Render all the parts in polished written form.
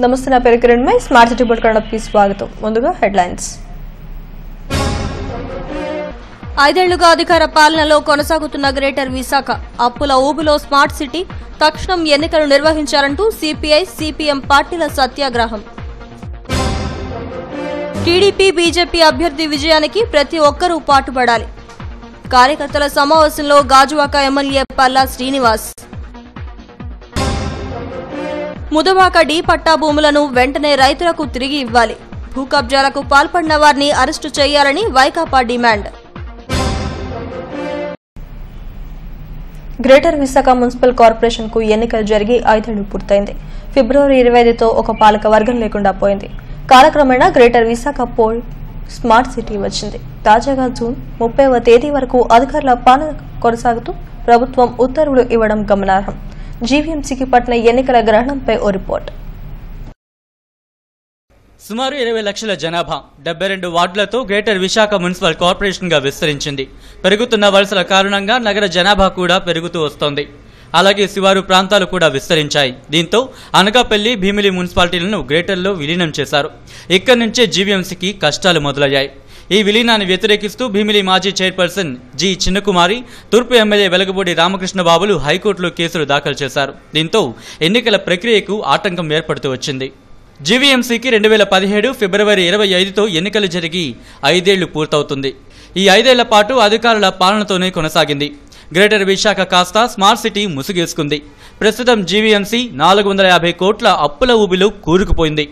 నమస్తే నా పేరు కిరణ్ మై స్మార్ట్ సిటీ బులెటిన్కి స్వాగతం. ముందుగా హెడ్లైన్స్. 5 ఏళ్లుగా అధికార పాలనలో కొనసాగుతున్న గ్రేటర్ విశాఖ అప్పుల ఊబిలో స్మార్ట్ సిటీ, తక్షణం ఎన్నికలు నిర్వహించాలంటూ సిపిఐ సిపిఎం పార్టీల సత్యాగ్రహం. టీడీపీ బీజేపీ అభ్యర్థి విజయానికి ప్రతి ఒక్కరూ పాటుపడాలి. కార్యకర్తల సమావేశంలో గాజువాక ఎమ్మెల్యే పల్లా శ్రీనివాస్. ముదవాక డి పట్టా భూములను వెంటనే రైతులకు తిరిగి ఇవ్వాలి. భూ కబ్జాలకు పాల్పడిన వారిని అరెస్టు చేయాలని Vaikapa demand. Greater Visakha municipal corporation కు ఎన్నికలు జరిగి 5 ఏళ్లు పూర్తయింది. ఫిబ్రవరి 25తో ఒక పాలక వర్గం లేకుండా పోయింది. కాలక్రమేణా గ్రేటర్ విశాఖ పోల్ స్మార్ట్ సిటీ వచ్చింది. తాజాగా జూన్ 30వ తేదీ వరకు అధికారుల పాలన కొనసాగుతూ ప్రభుత్వం ఉత్తర్వులు ఇవ్వడం గమనార్హం. జీవీఎంసీకి పట్టిన ఎన్నికల గ్రహణంపై ఓ రిపోర్ట్. సుమారు 20 లక్షల జనాభా 72 వార్డులతో గ్రేటర్ విశాఖ మున్సిపల్ కార్పొరేషన్ గా విస్తరించింది. పెరుగుతున్న వలసల కారణంగా నగర జనాభా కూడా పెరుగుతూ వస్తోంది. అలాగే శివారు ప్రాంతాలు కూడా విస్తరించాయి. దీంతో అనకాపల్లి, భీమిలి మున్సిపాలిటీలను గ్రేటర్లో విలీనం చేశారు. ఇక్కడి నుంచే జీవీఎంసీకి కష్టాలు మొదలయ్యాయి. ఈ విలీనాన్ని వ్యతిరేకిస్తూ భీమిలి మాజీ చైర్పర్సన్ జి చిన్నకుమారి, తూర్పు ఎమ్మెల్యే వెలగపూడి రామకృష్ణబాబులు హైకోర్టులో కేసులు దాఖలు చేశారు. దీంతో ఎన్నికల ప్రక్రియకు ఆటంకం ఏర్పడుతూ వచ్చింది. జీవీఎంసీకి 2017 ఫిబ్రవరి 25తో ఎన్నికలు జరిగి 5 ఏళ్లు పూర్తవుతుంది. ఈ 5 ఏళ్ల పాటు అధికారుల పాలనతోనే కొనసాగింది. గ్రేటర్ విశాఖ కాస్త స్మార్ట్ సిటీ ముసుగేసుకుంది. ప్రస్తుతం జీవీఎంసీ 450 కోట్ల అప్పుల ఊబిలో కూరుకుపోయింది.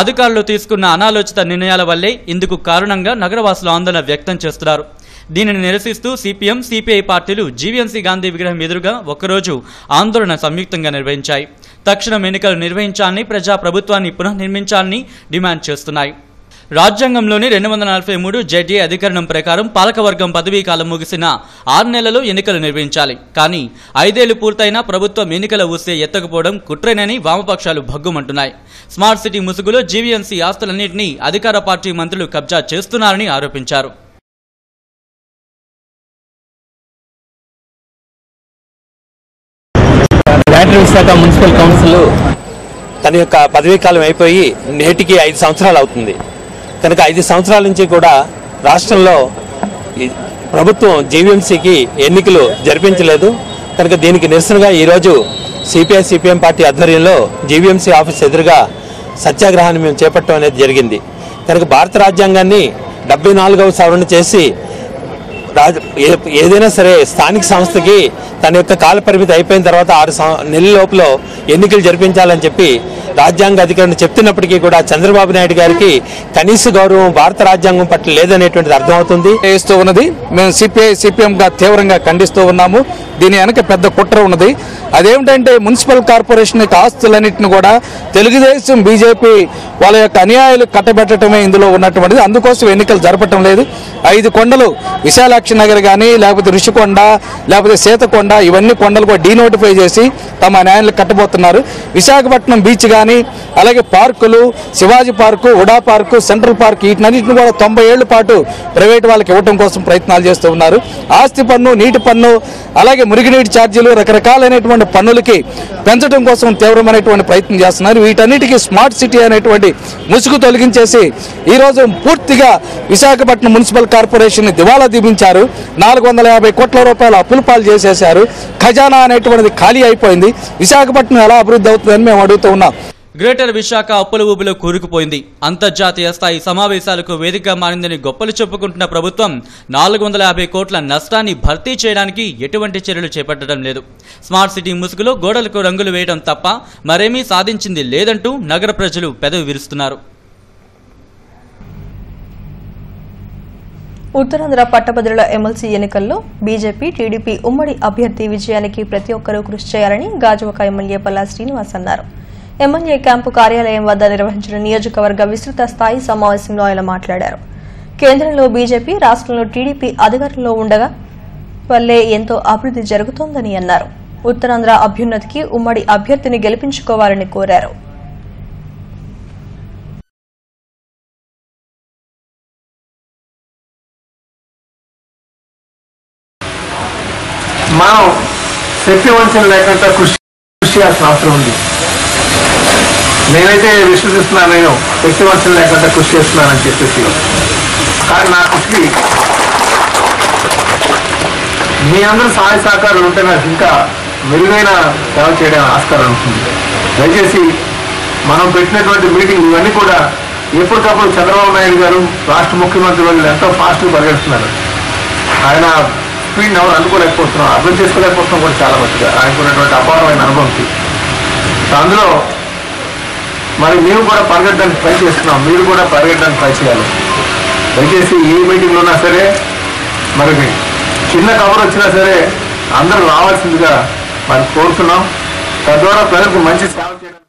అధికారులు తీసుకున్న అనాలోచిత నిర్ణయాల వల్లే ఇందుకు కారణంగా నగరవాసులు ఆందోళన వ్యక్తం చేస్తున్నారు. దీనిని నిరసిస్తూ సిపిఎం, సిపిఐ పార్టీలు జీవీఎంసీ గాంధీ విగ్రహం ఎదురుగా ఒకరోజు ఆందోళన సంయుక్తంగా నిర్వహించాయి. తక్షణం ఎన్నికలు నిర్వహించాలని, ప్రజా ప్రభుత్వాన్ని పునఃనిర్మించాలని డిమాండ్ చేస్తున్నాయి. రాజ్యాంగంలోని 243 జెడ్ఏ అధికరణం ప్రకారం పాలకవర్గం పదవీ కాలం ముగిసిన 6 నెలల్లో ఎన్నికలు నిర్వహించాలి. కానీ 5 ఏళ్లు పూర్తయినా ప్రభుత్వం ఎన్నికల ఊసే ఎత్తకపోవడం కుట్రేనని వామపక్షాలు భగ్గుమంటున్నాయి. స్మార్ట్ సిటీ ముసుగులో జీవీఎంసీ ఆస్తులన్నింటినీ అధికార పార్టీ మంత్రులు కబ్జా చేస్తున్నారని ఆరోపించారు. గ్రేటర్ విశాఖ మున్సిపల్ కౌన్సిల్ తన యొక్క పదవీ కాలం అయిపోయి నేటికి 5 సంవత్సరాలు అవుతుంది. కనుక 5 సంవత్సరాల నుంచి కూడా రాష్ట్రంలో ప్రభుత్వం జీవీఎంసీకి ఎన్నికలు జరిపించలేదు. కనుక దీనికి నిరసనగా ఈరోజు సిపిఐ సిపిఎం పార్టీ ఆధ్వర్యంలో జీవీఎంసీ ఆఫీస్ ఎదురుగా సత్యాగ్రహాన్ని మేము చేపట్టడం అనేది జరిగింది. కనుక భారత రాజ్యాంగాన్ని 74వ సవరణ చేసి ఏదైనా సరే స్థానిక సంస్థకి తన యొక్క కాల పరిమితి అయిపోయిన తర్వాత 6 నెలల లోపల ఎన్నికలు జరిపించాలని చెప్పి రాజ్యాంగ అధికారులు చెప్తున్నప్పటికీ కూడా చంద్రబాబు నాయుడు గారికి కనీస గౌరవం భారత రాజ్యాంగం పట్ల లేదనేటువంటిది అర్థమవుతుంది. చేస్తూ ఉన్నది మేము సిపిఐ సిపిఎంగా తీవ్రంగా ఖండిస్తూ ఉన్నాము. దీని వెనక పెద్ద కుట్ర ఉన్నది. అదేమిటంటే మున్సిపల్ కార్పొరేషన్ యొక్క ఆస్తులన్నింటిని కూడా తెలుగుదేశం, బీజేపీ వాళ్ళ యొక్క అన్యాయాలు కట్టబెట్టడమే ఇందులో ఉన్నటువంటిది. అందుకోసం ఎన్నికలు జరపటం లేదు. 5 కొండలు విశాలాక్షి నగర్ కానీ, లేకపోతే ఋషికొండ, లేకపోతే సీతకొండ, ఇవన్నీ కొండలు కూడా డీనోటిఫై చేసి తమ న్యాయాలు కట్టబోతున్నారు. విశాఖపట్నం బీచ్ కానీ, అలాగే పార్కులు, శివాజీ పార్కు, ఉడా పార్కు, సెంట్రల్ పార్క్, వీటినన్నింటిని కూడా 90 ఏళ్ల పాటు ప్రైవేట్ వాళ్ళకి ఇవ్వడం కోసం ప్రయత్నాలు చేస్తూ ఉన్నారు. ఆస్తి పన్ను, నీటి పన్ను, అలాగే మురుగునీటి ఛార్జీలు, రకరకాలైనటువంటి పన్నులకి పెంచడం కోసం తీవ్రమైనటువంటి ప్రయత్నం చేస్తున్నారు. వీటన్నిటికీ స్మార్ట్ సిటీ అనేటువంటి ముసుగు తొలగించేసి ఈరోజు పూర్తిగా విశాఖపట్నం మున్సిపల్ కార్పొరేషన్ దివాలా దీపించారు. 450 కోట్ల రూపాయల అప్పుల పాలు చేసేశారు. ఖజానా అనేటువంటిది ఖాళీ అయిపోయింది. విశాఖపట్నం ఎలా అభివృద్ధి అవుతుందని మేము అడుగుతూ ఉన్నాం. గ్రేటర్ విశాఖ అప్పుల ఊబిలో కూరుకుపోయింది. అంతర్జాతీయ స్థాయి సమావేశాలకు వేదికగా మారిందని గొప్పలు చెప్పుకుంటున్న ప్రభుత్వం 450 కోట్ల నష్టాన్ని భర్తీ చేయడానికి ఎటువంటి చర్యలు చేపట్టడం లేదు. స్మార్ట్ సిటీ ముసుగులో గోడలకు రంగులు వేయడం తప్ప మరేమీ సాధించింది లేదంటూ నగర ప్రజలు పెదవి విరుస్తున్నారు. ఉత్తరాంధ్ర పట్టభద్రుల ఎమ్మెల్సీ ఎన్నికల్లో బీజేపీ, టీడీపీ ఉమ్మడి అభ్యర్థి విజయానికి ప్రతి ఒక్కరూ కృషి చేయాలని గాజువాక ఎమ్మెల్యే పల్లా శ్రీనివాస్ అన్నారు. ఎమ్మెల్యే క్యాంపు కార్యాలయం వద్ద నిర్వహించిన నియోజకవర్గ విస్తృత స్థాయి సమావేశంలో ఆయన మాట్లాడారు. కేంద్రంలో బీజేపీ, రాష్ట్రంలో టీడీపీ అధికారంలో ఉండగా వల్లే ఎంతో అభివృద్ధి జరుగుతోందని అన్నారు. ఉత్తరాంధ్ర అభ్యున్నతికి ఉమ్మడి అభ్యర్థిని గెలిపించుకోవాలని కోరారు. మనం శక్తి వంచన లేకుండా కృషి చేయాల్సిన అవసరం ఉంది. నేనైతే విశ్వసిస్తున్నాను, నేను వ్యక్తివంతం లేకుండా కృషి చేస్తున్నానని చెప్పేసి. కానీ నా కృషికి మీ అందరూ సహాయ సహకారాలు ఉంటే నాకు ఇంకా మెరుగైన సేవ చేయడం ఆస్కారం ఉంటుంది. దయచేసి మనం పెట్టినటువంటి మీటింగ్ ఇవన్నీ కూడా ఎప్పటికప్పుడు చంద్రబాబు నాయుడు గారు రాష్ట్ర ముఖ్యమంత్రి వాళ్ళు ఎంతో ఫాస్ట్గా పరిగెడుతున్నారు. ఆయన స్పీడ్ని ఎవరు అందుకోలేకపోతున్నాం, అర్థం చేసుకోలేకపోతున్నాం కూడా చాలా మంచిగా ఆయనకున్నటువంటి అపారమైన అనుభవంకి. అందులో మరి మేము కూడా పరిగెట్టడానికి ట్రై చేస్తున్నాం, మీరు కూడా పరిగెట్టడానికి ట్రై చేయాలి. దయచేసి ఏ మీటింగ్లో ఉన్నా సరే మరి చిన్న కవర్ వచ్చినా సరే అందరూ రావాల్సిందిగా మరి కోరుతున్నాం. తద్వారా ప్రజలకు మంచి సేవ చేయడం.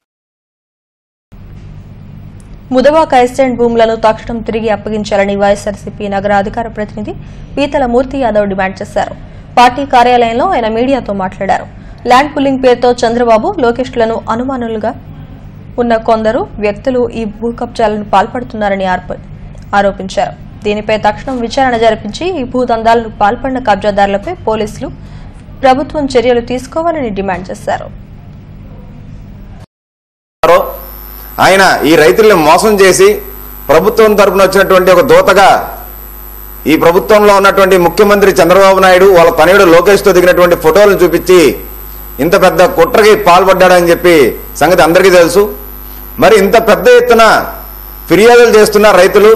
ముదవాక ఎస్టేట్ భూములను తక్షణం తిరిగి అప్పగించాలని వైఎస్ఆర్సీపీ నగర అధికార ప్రతినిధి పీతల మూర్తి యాదవ్ డిమాండ్ చేశారు. పార్టీ కార్యాలయంలో ఆయన మీడియాతో మాట్లాడారు. ల్యాండ్ పుల్లింగ్ పేరుతో చంద్రబాబు లోకేష్లను అనుమానులుగా ఉన్న కొందరు వ్యక్తులు ఈ భూ కబ్జాలను పాల్పడుతున్నారని ఆరోపించారు. దీనిపై తక్షణం విచారణ జరిపించి ఈ భూదందాలకు పాల్పడిన కబ్జాదారులపై పోలీసులు ప్రభుత్వం చర్యలు తీసుకోవాలని డిమాండ్ చేశారు. ఆయన ఈ రైతుల్ని మోసం చేసి ప్రభుత్వం తరపున వచ్చినటువంటి ఒక దూతగా ఈ ప్రభుత్వంలో ఉన్నటువంటి ముఖ్యమంత్రి చంద్రబాబు నాయుడు వాళ్ళ తనయుడు లోకేష్తో దిగినటువంటి ఫోటోలను చూపించి ఇంత పెద్ద కుట్రకి పాల్పడ్డాడని చెప్పి సంగతి అందరికీ తెలుసు. మరి ఇంత పెద్ద ఎత్తున ఫిర్యాదులు చేస్తున్న రైతులు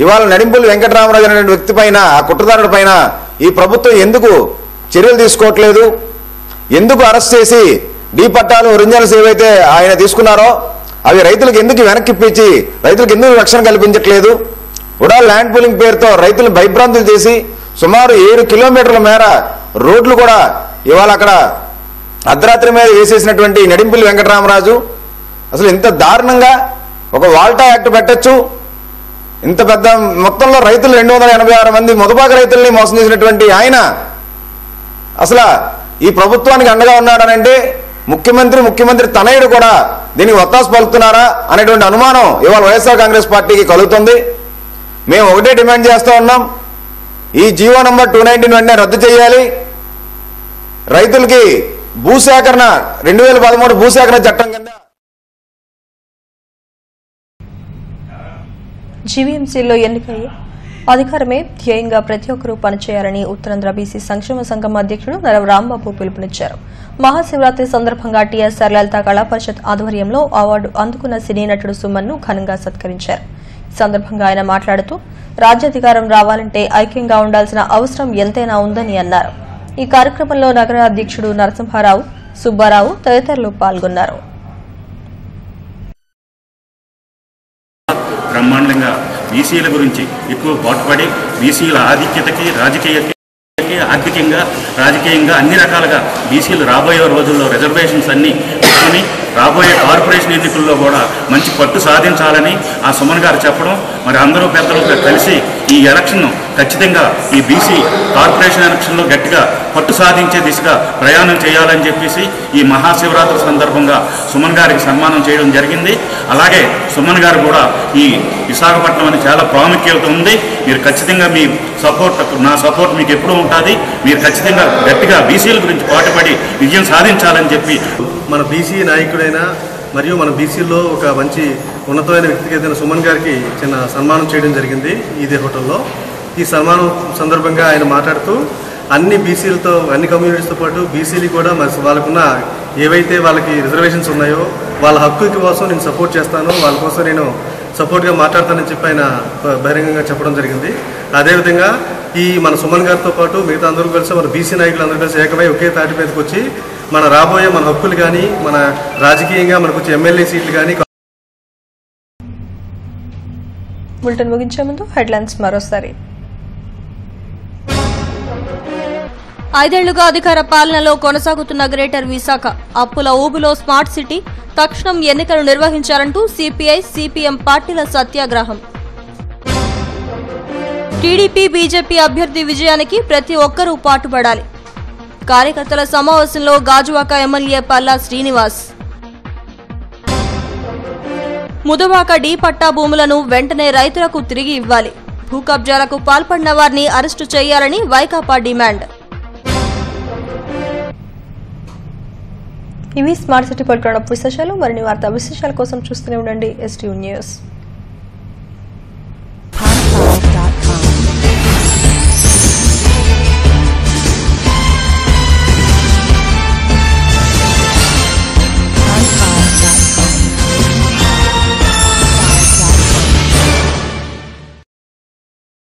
ఇవాళ నడింపుల్లి వెంకటరామరాజు అనే వ్యక్తి పైన, ఆ కుట్రదారుడి పైన ఈ ప్రభుత్వం ఎందుకు చర్యలు తీసుకోవట్లేదు? ఎందుకు అరెస్ట్ చేసి డీ పట్టాలు ఒరిజినల్స్ ఏవైతే ఆయన తీసుకున్నారో అవి రైతులకు ఎందుకు వెనక్కి ఇప్పించి రైతులకు ఎందుకు రక్షణ కల్పించట్లేదు? కూడా ల్యాండ్ పూలింగ్ పేరుతో రైతులను భయభ్రాంతులు చేసి సుమారు 7 కిలోమీటర్ల మేర రోడ్లు కూడా ఇవాళ అక్కడ అర్ధరాత్రి మీద వేసేసినటువంటి నడింపుల్లి వెంకటరామరాజు అసలు ఇంత దారుణంగా ఒక వాల్టా యాక్ట్ పెట్టచ్చు, ఇంత పెద్ద మొత్తంలో రైతులు 286 మంది ముదబాక రైతుల్ని మోసం చేసినటువంటి ఆయన అసలు ఈ ప్రభుత్వానికి అండగా ఉన్నాడనంటే ముఖ్యమంత్రి తనయుడు కూడా దీనికి ఒత్తాసు పలుకుతున్నారా అనేటువంటి అనుమానం ఇవాళ వైఎస్ఆర్ కాంగ్రెస్ పార్టీకి కలుగుతుంది. మేము ఒకటే డిమాండ్ చేస్తూ ఉన్నాం, ఈ జీవో నంబర్ 219 వెంటనే రద్దు చేయాలి. రైతులకి భూసేకరణ 2013 భూసేకరణ చట్టం కింద జీవీఎంసీలో ఎన్నికై అధికారమే ధ్యేయంగా ప్రతి ఒక్కరూ పనిచేయాలని ఉత్తరాంధ్ర బీసీ సంక్షేమ సంఘం అధ్యక్షుడు నరవ రాంబాబు పిలుపునిచ్చారు. మహాశివరాత్రి సందర్భంగా టీఎస్ఆర్ లలిత కళా పరిషత్ ఆధ్వర్యంలో అవార్డు అందుకున్న సినీ నటుడు సుమన్ను ఘనంగా సత్కరించారు. ఈ సందర్భంగా ఆయన మాట్లాడుతూ రాజ్యాధికారం రావాలంటే ఐక్యంగా ఉండాల్సిన అవసరం ఎంతైనా ఉందని అన్నారు. ఈ కార్యక్రమంలో నగర అధ్యక్షుడు నరసింహారావు, సుబ్బారావు తదితరులు పాల్గొన్నారు. బ్రహ్మాండంగా బీసీల గురించి ఎక్కువ పాటుపడి బీసీల ఆధిక్యతకి ఆర్థికంగా రాజకీయంగా అన్ని రకాలుగా బీసీలు రాబోయే రోజుల్లో రిజర్వేషన్స్ అన్ని పెట్టుకుని రాబోయే కార్పొరేషన్ ఎన్నికల్లో కూడా మంచి పట్టు సాధించాలని ఆ సుమన్ గారు చెప్పడం, మరి అందరూ పెద్దలు కలిసి ఈ ఎలక్షన్ ఖచ్చితంగా ఈ బీసీ కార్పొరేషన్ ఎలక్షన్లో గట్టిగా పట్టు సాధించే దిశగా ప్రయాణం చేయాలని చెప్పేసి ఈ మహాశివరాత్రి సందర్భంగా సుమన్ గారికి సన్మానం చేయడం జరిగింది. అలాగే సుమన్ గారు కూడా ఈ విశాఖపట్నం అని చాలా ప్రాముఖ్యత ఉంది. మీరు ఖచ్చితంగా మీ సపోర్ట్, నా సపోర్ట్ మీకు ఎప్పుడూ ఉంటుంది. మీరు ఖచ్చితంగా గట్టిగా బీసీల గురించి పాటుపడి విజయం సాధించాలని చెప్పి మన బీసీ నాయకుడైన మరియు మన బీసీలో ఒక మంచి ఉన్నతమైన వ్యక్తికి ఏదైనా సుమన్ గారికి చిన్న సన్మానం చేయడం జరిగింది ఇదే హోటల్లో. ఈ సన్మానం సందర్భంగా ఆయన మాట్లాడుతూ అన్ని బీసీలతో, అన్ని కమ్యూనిటీస్తో పాటు బీసీలు కూడా మరి వాళ్ళకున్న ఏవైతే వాళ్ళకి రిజర్వేషన్స్ ఉన్నాయో వాళ్ళ హక్కుల కోసం నేను సపోర్ట్ చేస్తాను, వాళ్ళ కోసం నేను సపోర్ట్గా మాట్లాడతానని చెప్పి ఆయన బహిరంగంగా చెప్పడం జరిగింది. అదేవిధంగా ఈ మన సుమన్ గారితో పాటు మిగతా అందరూ కలిసి మన బీసీ నాయకులు అందరూ కలిసి ఏకమై ఒకే తాటి మీదకి వచ్చి మన రాబోయే మన హక్కులు కానీ మన రాజకీయంగా మనకు వచ్చే ఎమ్మెల్యే సీట్లు కానీ. బులెటిన్ ముగించే ముందు హెడ్లైన్స్ మరోసారి. 5 ఏళ్లుగా అధికార పాలనలో కొనసాగుతున్న గ్రేటర్ విశాఖ అప్పుల ఊబిలో స్మార్ట్ సిటీ, తక్షణం ఎన్నికలు నిర్వహించాలంటూ సిపిఐ, సిపిఎం పార్టీల సత్యాగ్రహం. టీడీపీ, బీజేపీ అభ్యర్థి విజయానికి ప్రతి ఒక్కరూ పాటుపడాలి. కార్యకర్తల సమావేశంలో గాజువాక ఎమ్మెల్యే పల్లా శ్రీనివాస్. ముదవాక డీ పట్టా భూములను వెంటనే రైతులకు తిరిగి ఇవ్వాలి. భూ కబ్జాలకు పాల్పడిన వారిని అరెస్టు చేయాలని వైకాపా డిమాండ్. ఇవి స్మార్ట్ సిటీ పట్టణ విశేషాలు. మరిన్ని వార్తా విశేషాల కోసం చూస్తూనే ఉండండి STU న్యూస్.